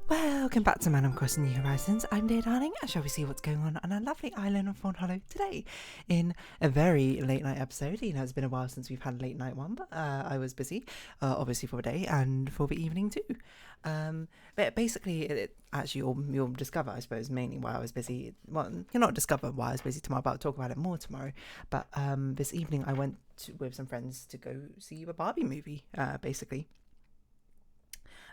Welcome back to Man I'm Crossing New Horizons. I'm dear darling, and shall we see what's going on our lovely island of Fawnhollow today in a very late night episode. You know, it's been a while since we've had a late night one, but I was busy, obviously for the day and for the evening too. But basically, you'll discover, I suppose, mainly why I was busy. Well, you'll not discover why I was busy tomorrow, but I'll talk about it more tomorrow. But this evening I went with some friends to go see a Barbie movie, basically.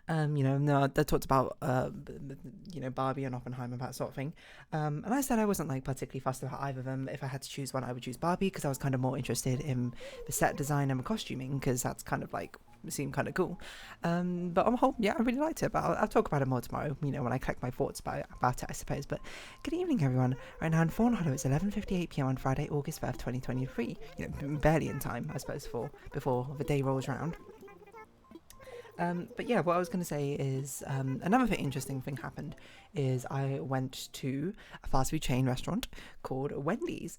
They talked about, Barbie and Oppenheimer, that sort of thing. And I said I wasn't, particularly fussed about either of them. If I had to choose one, I would choose Barbie, because I was kind of more interested in the set design and the costuming, because that's kind of, seemed kind of cool. But on the whole, yeah, I really liked it. But I'll talk about it more tomorrow, when I collect my thoughts about it, I suppose. But good evening, everyone. Right now in Fawnhallow, it's 11:58 p.m. on Friday, August 1st, 2023. Barely in time, I suppose, before the day rolls around. But yeah, what I was going to say is another interesting thing happened is I went to a fast food chain restaurant called Wendy's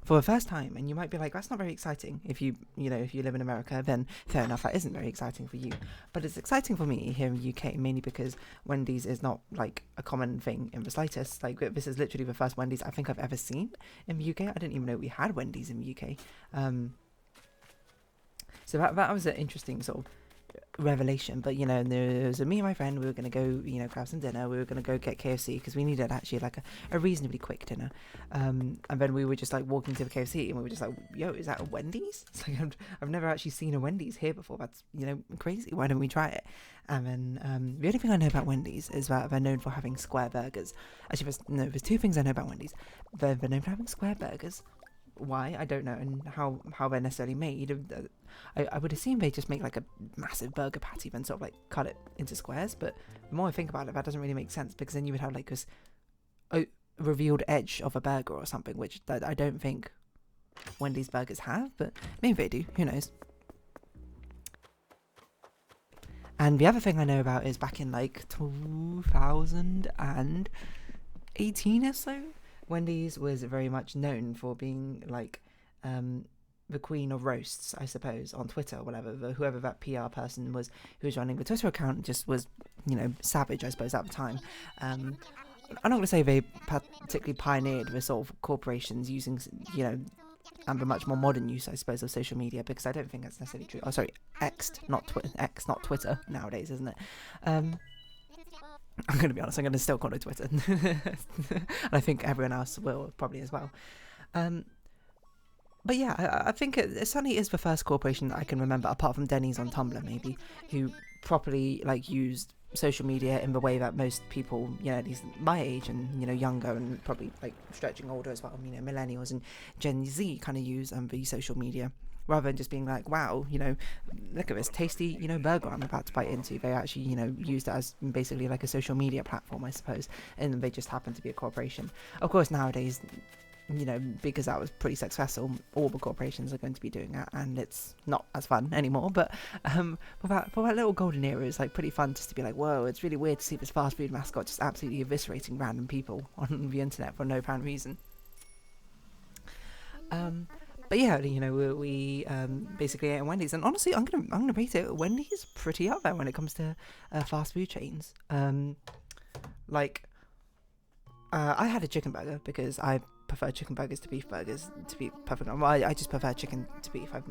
for the first time. And you might be like, that's not very exciting. If you live in America, then fair enough, that isn't very exciting for you. But it's exciting for me here in the UK, mainly because Wendy's is not a common thing in the slightest. This is literally the first Wendy's I think I've ever seen in the UK. I didn't even know we had Wendy's in the UK. So that was an interesting sort of revelation. But there was me and my friend. We were going to go grab some dinner. We were going to go get KFC because we needed actually a reasonably quick dinner, and then we were just walking to the KFC and we were just yo, is that a Wendy's? It's I've never actually seen a Wendy's here before. That's crazy. Why don't we try it? And then the only thing I know about Wendy's is that they're known for having square burgers. Actually, there's two things I know about Wendy's. They're known for having square burgers. Why, I don't know, and how they're necessarily made. I would assume they just make a massive burger patty, then sort of cut it into squares. But the more I think about it, that doesn't really make sense, because then you would have this revealed edge of a burger or something, which I don't think Wendy's burgers have, but maybe they do. Who knows? And the other thing I know about is back in 2018 or so, Wendy's was very much known for being the queen of roasts, I suppose, on Twitter or whatever. Whoever that PR person was who was running the Twitter account just was, savage, I suppose, at the time. I'm not going to say they particularly pioneered the sort of corporations using, and the much more modern use, I suppose, of social media, because I don't think that's necessarily true. Oh, sorry, X, not Twitter nowadays, isn't it? I'm going to be honest, I'm going to still call it Twitter. And I think everyone else will probably as well. But yeah, I think it certainly is the first corporation that I can remember, apart from Denny's on Tumblr maybe, who properly used social media in the way that most people, at least my age and, younger and probably stretching older as well, millennials and Gen Z kind of use the social media. Rather than just being wow, look at this tasty, burger I'm about to bite into. They actually, used it as basically a social media platform, I suppose. And they just happen to be a corporation. Of course, nowadays, because that was pretty successful, all the corporations are going to be doing that. And it's not as fun anymore. But for that little golden era, it's pretty fun just to be whoa, it's really weird to see this fast food mascot just absolutely eviscerating random people on the internet for no apparent reason. But yeah, we basically ate at Wendy's, and honestly, I'm gonna rate it. Wendy's pretty up there when it comes to fast food chains. I had a chicken burger because I prefer chicken burgers to beef burgers. To be perfect, well, I just prefer chicken to beef. I've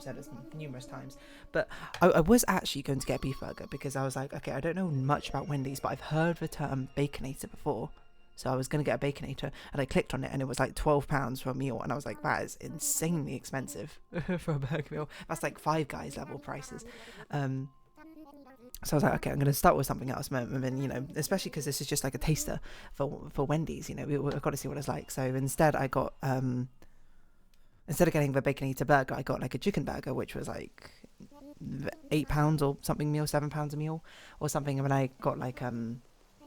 said this numerous times, but I was actually going to get a beef burger because I was okay, I don't know much about Wendy's, but I've heard the term baconator before. So I was going to get a Baconator, and I clicked on it, and it was £12 for a meal, and I was that is insanely expensive for a burger meal. That's Five Guys level prices. So I was okay, I'm going to start with something else, and then, especially because this is just a taster for Wendy's, we've got to see what it's like. So instead I got, instead of getting the Baconator burger, I got a chicken burger, which was £8 or something meal, £7 a meal or something, and then I got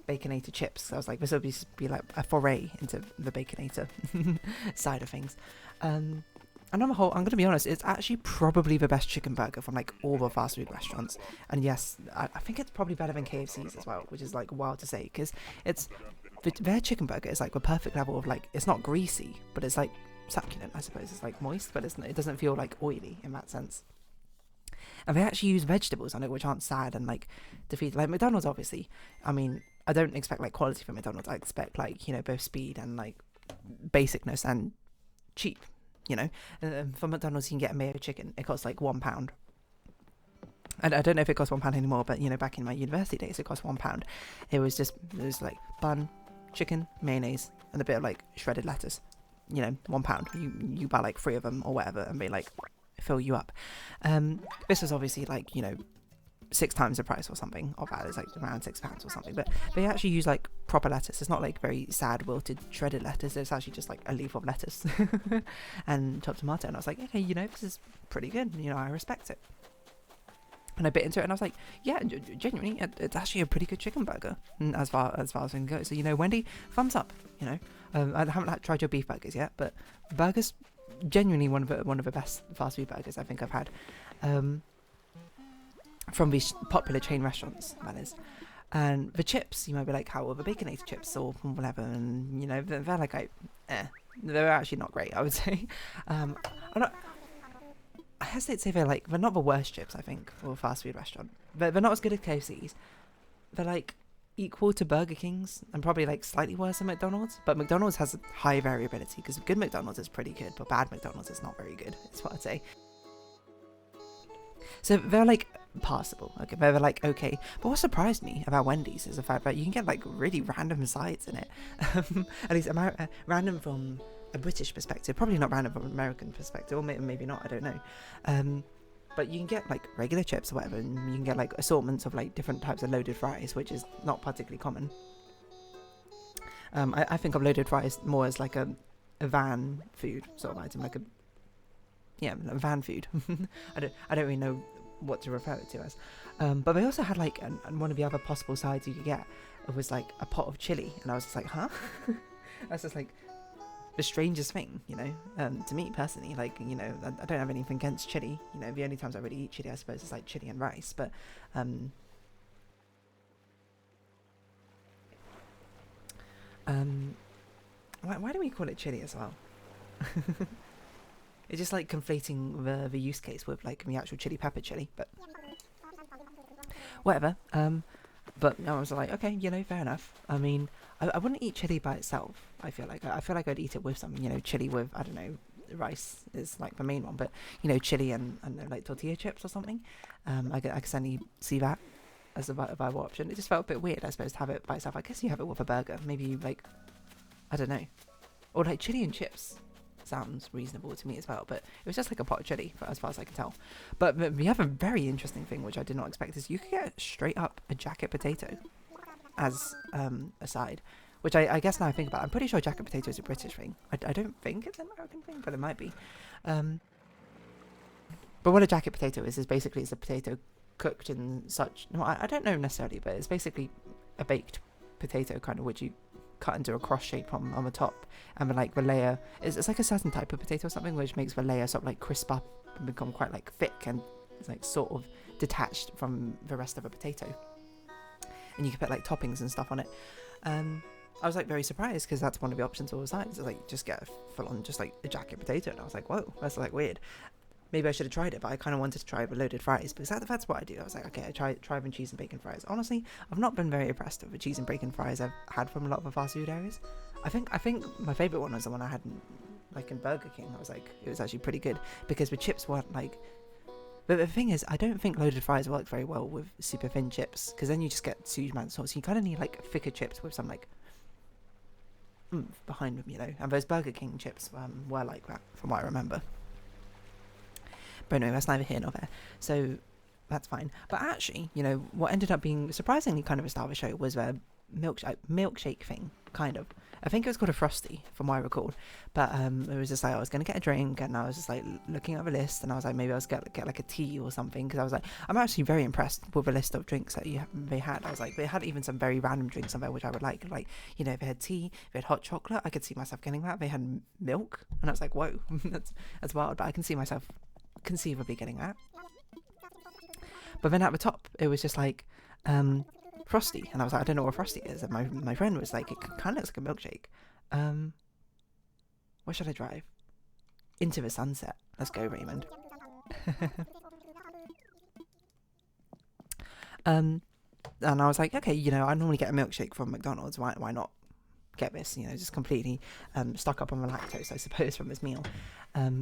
Baconator chips. I was this would be a foray into the Baconator side of things. And on the whole, I'm going to be honest, it's actually probably the best chicken burger from all the fast food restaurants. And yes, I think it's probably better than KFC's as well, which is wild to say, because their chicken burger is the perfect level of it's not greasy, but it's succulent, I suppose. It's moist, but it doesn't feel oily in that sense. and they actually use vegetables on it, which aren't sad and like defeat. Like McDonald's, obviously. I mean, I don't expect like quality from McDonald's. I expect like, you know, both speed and like basicness and cheap. You know, for McDonald's you can get a mayo chicken. It costs like £1. And I don't know if it costs £1 anymore, but you know, back in my university days, it cost £1. It was like bun, chicken, mayonnaise, and a bit of like shredded lettuce. You know, £1. You buy like 3 of them or whatever, and they like fill you up. This was obviously like, you know, 6 times the price or something of that. It's like around £6 or something, but they actually use like proper lettuce. It's not like very sad wilted shredded lettuce. It's actually just like a leaf of lettuce and chopped tomato. And I was like, okay, you know, this is pretty good, you know, I respect it. And I bit into it and I was like, yeah, genuinely, it's actually a pretty good chicken burger as far as I can go. So, you know, Wendy, thumbs up. You know, I haven't tried your beef burgers yet, but burgers, genuinely one of the best fast food burgers I think I've had. From these popular chain restaurants, that is. And the chips, you might be like, how are the baconator chips or whatever? And, you know, they're like, they're actually not great, I would say. I hesitate to say they're not the worst chips, I think, for a fast food restaurant. They're not as good as KFC's. They're like equal to Burger King's and probably like slightly worse than McDonald's. But McDonald's has high variability because good McDonald's is pretty good, but bad McDonald's is not very good, is what I'd say. So they're like passable, okay, they're like okay. But what surprised me about Wendy's is the fact that you can get like really random sides in it. At least random from a British perspective, probably not random from an American perspective, or maybe not, I don't know. But you can get like regular chips or whatever, and you can get like assortments of like different types of loaded fries, which is not particularly common. I think of loaded fries more as like a van food sort of item, like a van food. I don't really know what to refer it to as. But they also had like and one of the other possible sides you could get, it was like a pot of chili, and I was just like, huh? That's just like the strangest thing, you know, to me personally. Like, you know, I don't have anything against chili. You know, the only times I really eat chili, I suppose, is like chili and rice. But why do we call it chili as well? It's just like conflating the use case with like the actual chili pepper chili, but whatever. But I was like, okay, you know, fair enough. I mean, I wouldn't eat chili by itself. I feel like I'd eat it with something, you know, chili with, I don't know, rice is like the main one, but you know, chili and I don't know, like tortilla chips or something. I can certainly see that as a viable option. It just felt a bit weird, I suppose, to have it by itself. I guess you have it with a burger, maybe like, I don't know, or like chili and chips sounds reasonable to me as well, but it was just like a pot of chili as far as I can tell. But we have a very interesting thing which I did not expect, is you could get straight up a jacket potato as a side, which I guess now I think about it, I'm pretty sure jacket potato is a British thing. I don't think it's an American thing, but it might be. But what a jacket potato is basically it's a potato cooked in such, no, I don't know necessarily, but it's basically a baked potato kind of, which you cut into a cross shape on the top, and then like the layer it's like a certain type of potato or something, which makes the layer sort of like crisp up and become quite like thick, and it's like sort of detached from the rest of a potato, and you can put like toppings and stuff on it. I was like very surprised because that's one of the options all the time. It's like just get a full on just like a jacket potato, and I was like, whoa, that's like weird. Maybe I should have tried it, but I kind of wanted to try the loaded fries because that's what I do. I was like, okay, I try them cheese and bacon fries. Honestly, I've not been very impressed with the cheese and bacon fries I've had from a lot of the fast food areas. I think my favourite one was the one I had in Burger King. I was like, it was actually pretty good because the chips weren't like. But the thing is, I don't think loaded fries work very well with super thin chips because then you just get huge amounts of sauce. You kind of need like thicker chips with some like behind them, you know. And those Burger King chips were like that, from what I remember. But anyway, that's neither here nor there. So that's fine. But actually, you know, what ended up being surprisingly kind of a star of the show was a milkshake thing, kind of. I think it was called a Frosty, from what I recall. But it was just like, I was going to get a drink, and I was just like looking at the list, and I was like, maybe I was going to get like a tea or something, because I was like, I'm actually very impressed with the list of drinks that they had. I was like, they had even some very random drinks on there, which I would like, you know, they had tea, they had hot chocolate, I could see myself getting that. They had milk, and I was like, whoa, that's wild, but I can see myself conceivably getting that. But then at the top it was just like Frosty, and I was like, I don't know what Frosty is, and my friend was like, it kind of looks like a milkshake. Where should I drive? Into the sunset. Let's go, Raymond. And I was like, okay, you know, I normally get a milkshake from McDonald's. Why not get this? You know, just completely stock up on the lactose, I suppose, from this meal.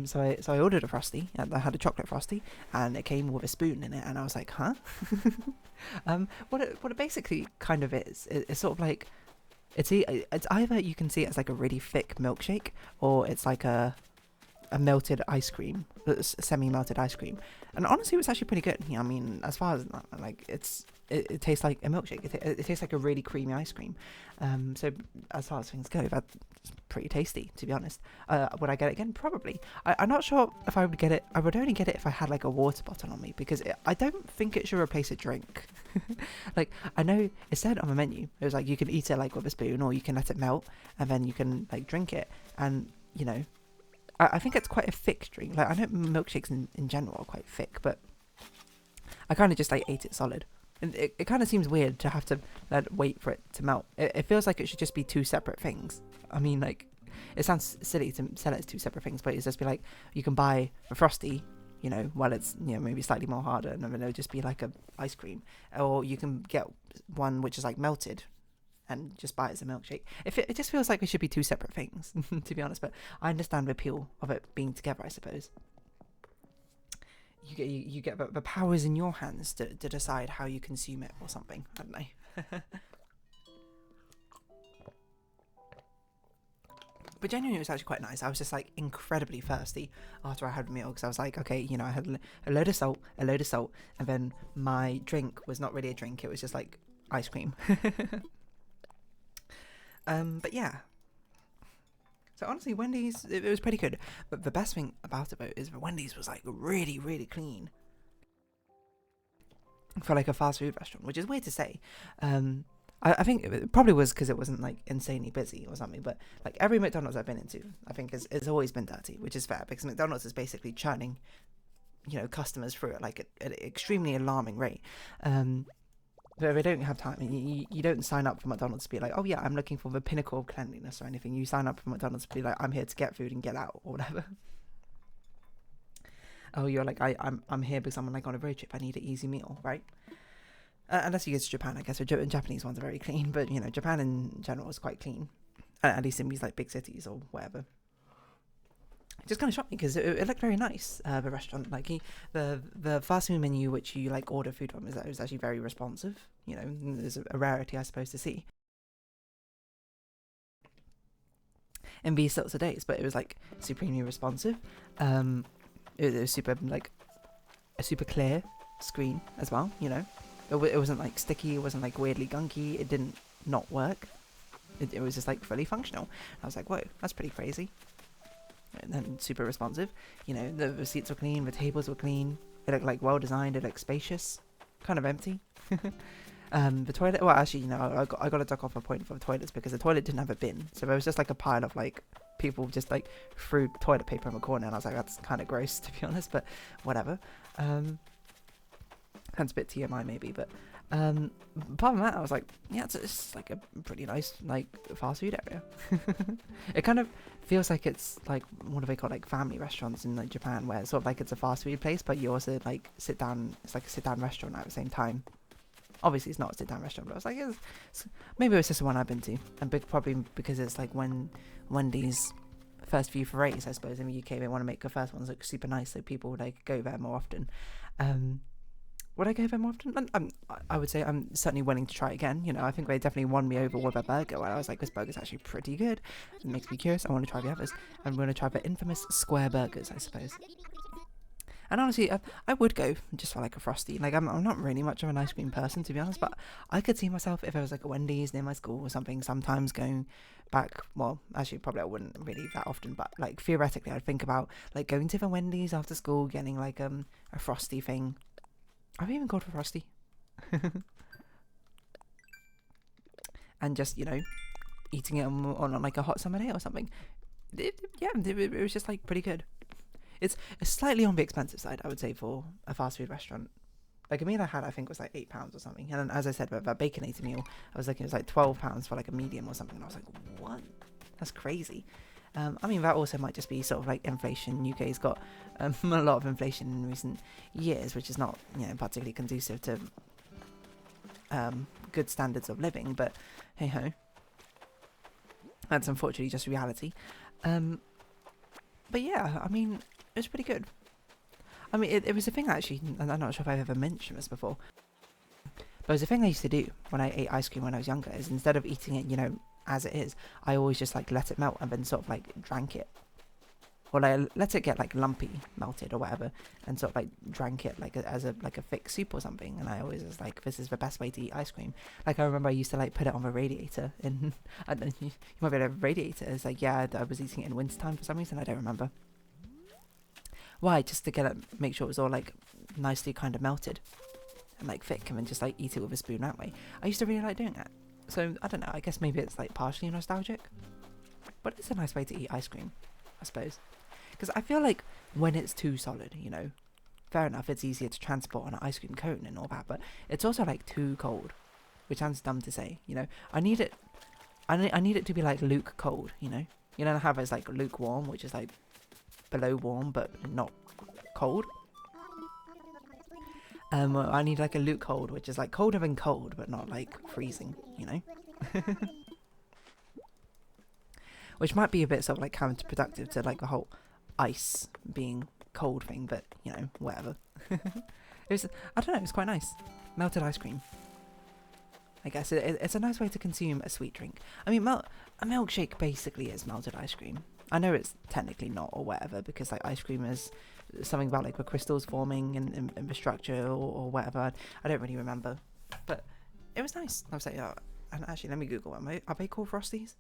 So I ordered a Frosty. And I had a chocolate Frosty, and it came with a spoon in it. And I was like, huh? What it basically kind of is, it's sort of like it's either you can see it as like a really thick milkshake, or it's like a melted ice cream, semi-melted ice cream. And honestly, it was actually pretty good. Yeah, I mean, as far as like it tastes like a milkshake. It tastes like a really creamy ice cream. So as far as things go, that's pretty tasty, to be honest. Would I get it again? Probably. I'm not sure if I would get it. I would only get it if I had like a water bottle on me, because I don't think it should replace a drink. Like, I know it said on the menu, it was like you can eat it like with a spoon, or you can let it melt and then you can like drink it. And you know, I think it's quite a thick drink. Like, I know milkshakes in general are quite thick, but I kind of just like ate it solid. And it kind of seems weird to have to wait for it to melt. It feels like it should just be two separate things. I mean, like, it sounds silly to sell it as two separate things, but it's just be like, you can buy a Frosty, you know, while it's, you know, maybe slightly more harder, and then it'll just be like a ice cream. Or you can get one which is like melted and just buy it as a milkshake. It just feels like it should be two separate things, to be honest. But I understand the appeal of it being together, I suppose. You get the powers in your hands to decide how you consume it or something. I don't know. But genuinely, it was actually quite nice. I was just like incredibly thirsty after I had a meal, because I was like, okay, you know, I had a load of salt, and then my drink was not really a drink. It was just like ice cream. But yeah. So honestly, Wendy's, it was pretty good. But the best thing about it, though, is that Wendy's was like really, really clean for like a fast food restaurant, which is weird to say. I think it probably was because it wasn't like insanely busy or something. But like every McDonald's I've been into, I think it's always been dirty, which is fair, because McDonald's is basically churning, you know, customers through at like an extremely alarming rate. So they don't have time. You don't sign up for McDonald's to be like, oh yeah, I'm looking for the pinnacle of cleanliness or anything. You sign up for McDonald's to be like, I'm here to get food and get out, or whatever. Oh, you're like, I'm here because I'm like on a road trip. I need an easy meal, right? Unless you go to Japan, I guess. Japanese ones are very clean, but you know, Japan in general is quite clean. At least in these like big cities or whatever. It just kind of shocked me because it looked very nice. The restaurant, like the fast food menu, which you like order food from, was actually very responsive. You know, there's a rarity, I suppose, to see in these sorts of days. But it was like supremely responsive. It was super like a super clear screen as well. You know, it wasn't like sticky. It wasn't like weirdly gunky. It didn't not work. It was just like fully functional. I was like, whoa, that's pretty crazy. And then super responsive. You know, the seats were clean, the tables were clean. It looked like well designed. It looked spacious, kind of empty. The toilet. Well, actually, you know, I got to duck off a point for the toilets because the toilet didn't have a bin, so there was just like a pile of like people just like threw toilet paper in the corner, and I was like, that's kind of gross, to be honest, but whatever. That's a bit TMI maybe, but apart from that, I was like, yeah, it's like a pretty nice like fast food area. It kind of feels like it's like, what do they call, like family restaurants in like Japan, where it's sort of like it's a fast food place, but you also like sit down. It's like a sit down restaurant at the same time. Obviously, it's not a sit down restaurant, but I was like, maybe it's just the one I've been to, and probably because it's like when Wendy's first few forays, I suppose, in the UK, they want to make the first ones look super nice, so people would like go there more often. Would I go there more often? I would say I'm certainly willing to try again. You know, I think they definitely won me over with their burger, where I was like, this burger's actually pretty good. It makes me curious. I want to try the others. I'm going to try the infamous square burgers, I suppose. And honestly, I would go just for like a Frosty. Like, I'm not really much of an ice cream person, to be honest, but I could see myself, if there was like a Wendy's near my school or something, sometimes going back. Well, actually, probably I wouldn't really that often, but like theoretically, I'd think about like going to the Wendy's after school, getting like a Frosty thing. I've even called for Frosty. And just, you know, eating it on like a hot summer day or something. It was just like pretty good. It's slightly on the expensive side, I would say, for a fast food restaurant. Like a meal I had, I think, was like £8 or something. And then, as I said, that baconator meal, I was like, it was like £12 for like a medium or something. And I was like, what? That's crazy. I mean, that also might just be sort of like inflation. UK's got a lot of inflation in recent years, which is not, you know, particularly conducive to good standards of living, but hey ho, that's unfortunately just reality. But yeah, I mean, it was pretty good. I mean, it was a thing actually, and I'm not sure if I've ever mentioned this before, but it was a thing I used to do when I ate ice cream when I was younger, is instead of eating it, you know, as it is, I always just like let it melt and then sort of like drank it. Or like let it get like lumpy, melted or whatever, and sort of like drank it like as a thick soup or something. And I always was like, this is the best way to eat ice cream. Like I remember I used to like put it on the radiator, and I don't know, you might be able to have a radiator. It's like, yeah, I was eating it in wintertime for some reason, I don't remember why, just to get it, make sure it was all like nicely kind of melted and like thick, and then just like eat it with a spoon that way. I used to really like doing that. So I don't know, I guess maybe it's like partially nostalgic, but it's a nice way to eat ice cream, I suppose. Because I feel like when it's too solid, you know, fair enough, it's easier to transport on an ice cream cone and all that, but it's also like too cold, which sounds dumb to say, you know. I need it to be like luke cold, you know how it's like lukewarm, which is like below warm but not cold. I need like a luke cold, which is like colder than cold but not like freezing, you know. Which might be a bit sort of like counterproductive to like the whole ice being cold thing, but you know, whatever. I don't know, it's quite nice. Melted ice cream, I guess. It's a nice way to consume a sweet drink. I mean, a milkshake basically is melted ice cream. I know it's technically not or whatever, because like ice cream is something about like the crystals forming in the structure or whatever. I don't really remember, but it was nice. I was like, oh, and actually let me Google, are they called Frosties?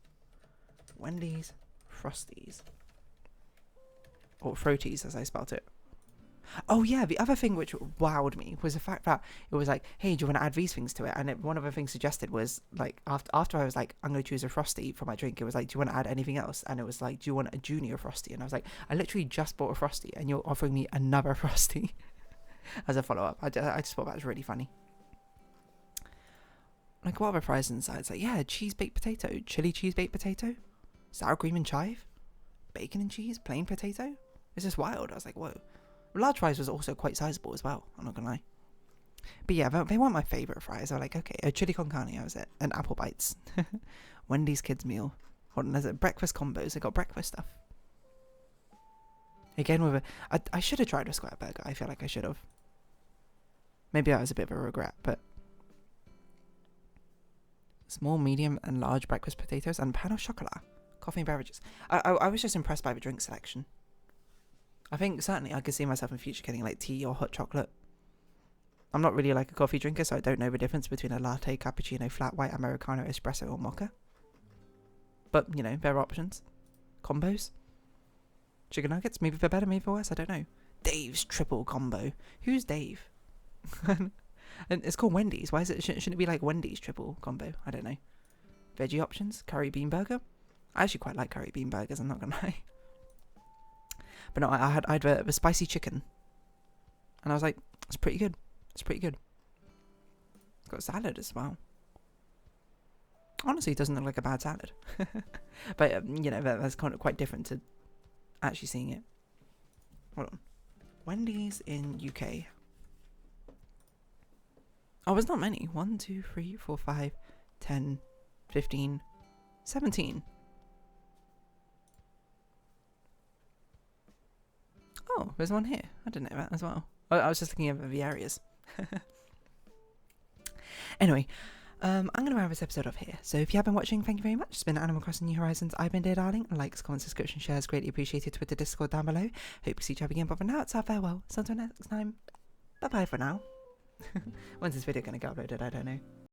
Wendy's Frosties, or Froties as I spelt it. Oh yeah, the other thing which wowed me was the fact that it was like, hey, do you want to add these things to it? And one of the things suggested was like, after I was like, I'm going to choose a Frosty for my drink, it was like, do you want to add anything else? And it was like, do you want a junior Frosty? And I was like, I literally just bought a Frosty and you're offering me another Frosty as a follow-up. I just thought that was really funny. Like, what other fries inside? It's like, yeah, cheese baked potato, chili cheese baked potato, sour cream and chive, bacon and cheese, plain potato. It's just wild. I was like, whoa. Large fries was also quite sizable as well, I'm not gonna lie. But yeah, they weren't my favourite fries. I was like, okay, a chili con carne, was it? And apple bites. Wendy's kids meal. Hold on, there's breakfast combos. They got breakfast stuff. Again, with I should have tried a square burger. I feel like I should have. Maybe that was a bit of a regret, but small, medium, and large breakfast potatoes and pan au chocolat. Coffee and beverages. I was just impressed by the drink selection. I think certainly I could see myself in future getting like tea or hot chocolate. I'm not really like a coffee drinker, so I don't know the difference between a latte, cappuccino, flat white, americano, espresso, or mocha. But, you know, there are options. Combos. Chicken nuggets, maybe for better, maybe for worse, I don't know. Dave's triple combo. Who's Dave? And it's called Wendy's. Why is it? Shouldn't it be like Wendy's triple combo? I don't know. Veggie options, curry bean burger. I actually quite like curry bean burgers, I'm not gonna lie. But no, I had the spicy chicken, and I was like, it's pretty good. It's pretty good. It's got salad as well. Honestly, it doesn't look like a bad salad. But you know, that's kind of quite different to actually seeing it. Hold on. Wendy's in UK. Oh, there's not many. 1, 2, 3, 4, 5, 10, 15, 17. Oh, there's one here. I didn't know that as well. I was just looking at the areas. Anyway, I'm going to wrap this episode off here. So if you have been watching, thank you very much. It's been Animal Crossing New Horizons. I've been Dear Darling. Likes, comments, subscription, shares, greatly appreciated. Twitter, Discord down below. Hope to see each other again. But for now, it's our farewell. So until next time, bye-bye for now. When's this video going to get uploaded? I don't know.